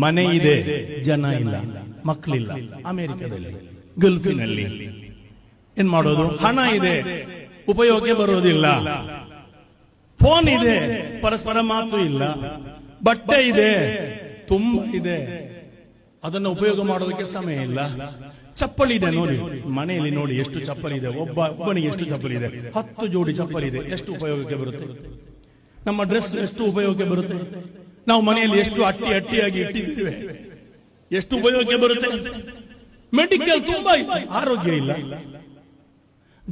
ಮನೆ ಇದೆ, ಜನ ಇಲ್ಲ, ಮಕ್ಕಳಿಲ್ಲ. ಅಮೆರಿಕದಲ್ಲಿ, ಗಲ್ಫಿನಲ್ಲಿ ಏನ್ ಮಾಡೋದು? ಹಣ ಇದೆ, ಉಪಯೋಗಕ್ಕೆ ಬರೋದಿಲ್ಲ. ಫೋನ್ ಇದೆ, ಪರಸ್ಪರ ಮಾತು ಇಲ್ಲ. ಬಟ್ಟೆ ಇದೆ, ತುಂಬಾ ಇದೆ, ಅದನ್ನು ಉಪಯೋಗ ಮಾಡೋದಕ್ಕೆ ಸಮಯ ಇಲ್ಲ. ಚಪ್ಪಲಿ ಇದೆ ನೋಡಿ, ಮನೆಯಲ್ಲಿ ನೋಡಿ ಎಷ್ಟು ಚಪ್ಪಲಿ ಇದೆ. ಒಬ್ಬನಿಗೆ ಎಷ್ಟು ಚಪ್ಪಲಿ ಇದೆ? 10 ಜೋಡಿ ಚಪ್ಪಲಿ ಇದೆ. ಎಷ್ಟು ಉಪಯೋಗಕ್ಕೆ ಬರುತ್ತೆ? ನಮ್ಮ ಡ್ರೆಸ್ ಎಷ್ಟು ಉಪಯೋಗಕ್ಕೆ ಬರುತ್ತೆ? ನಾವು ಮನೆಯಲ್ಲಿ ಎಷ್ಟು ಅಟ್ಟಿಯಾಗಿ ಇಟ್ಟಿದ್ದೇವೆ, ಎಷ್ಟು ಉಪಯೋಗಕ್ಕೆ ಬರುತ್ತೆ? ಮೆಡಿಕಲ್ ತುಂಬಾ ಇದೆ, ಆರೋಗ್ಯ ಇಲ್ಲ.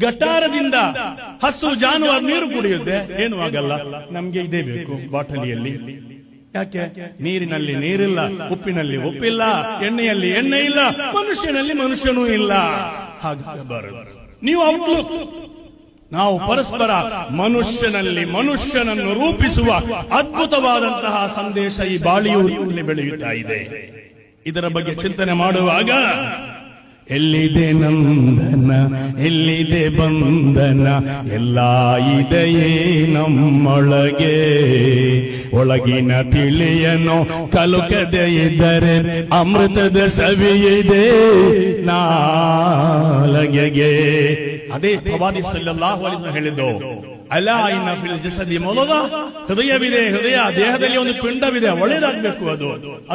ಗಟಾರದಿಂದ ಹಸು ಜಾನುವಾರು ನೀರು ಕುಡಿಯುತ್ತೆ, ಏನು ಆಗಲ್ಲ. ನಮ್ಗೆ ಇದೇ ಬೇಕು ಬಾಟಲಿಯಲ್ಲಿ. ಯಾಕೆ? ನೀರಿನಲ್ಲಿ ನೀರಿಲ್ಲ, ಉಪ್ಪಿನಲ್ಲಿ ಉಪ್ಪಿಲ್ಲ, ಎಣ್ಣೆಯಲ್ಲಿ ಎಣ್ಣೆ ಇಲ್ಲ, ಮನುಷ್ಯನಲ್ಲಿ ಮನುಷ್ಯನೂ ಇಲ್ಲ. ಹಾಗಾಗಬಾರದು. ನೀವು ಔಟ್ಲುಕ್, ನಾವು ಪರಸ್ಪರ ಮನುಷ್ಯನಲ್ಲಿ ಮನುಷ್ಯನನ್ನು ರೂಪಿಸುವ ಅದ್ಭುತವಾದಂತಹ ಸಂದೇಶ ಈ ಬಾಳಿಯೂರಿನಲ್ಲಿ ಬೆಳೆಯುತ್ತಾ ಇದೆ. ಇದರ ಬಗ್ಗೆ ಚಿಂತನೆ ಮಾಡುವಾಗ ಎಲ್ಲಿದೆ ನಂದನ, ಎಲ್ಲಿದೆ ಬಂಧನ, ಎಲ್ಲ ಇದೆಯೇ ನಮ್ಮೊಳಗೆ. ಒಳಗಿನ ತಿಳಿಯನು ಕಲುಕದೆ ಇದ್ದರೆ ಅಮೃತದ ಸವಿಯಿದೆ ನಾಲಗೆಗೆ. ಅದೇ ಪ್ರವಾದಿ ಸಲ್ಲಲ್ಲಾಹು ಅಲೈಹಿ ವಸಲ್ಲಂ ಹೇಳಿದ್ದು, ಅಲಾ ಇನ್ನ ಫಿಲ್ ಜಸದಿ ಮುದ್ಗಾ, ಹೃದಯವಿದೆ, ಹೃದಯ ದೇಹದಲ್ಲಿ ಒಂದು ಪಿಂಡವಿದೆ, ಒಳ್ಳೆಯದಾಗಬೇಕು ಅದು.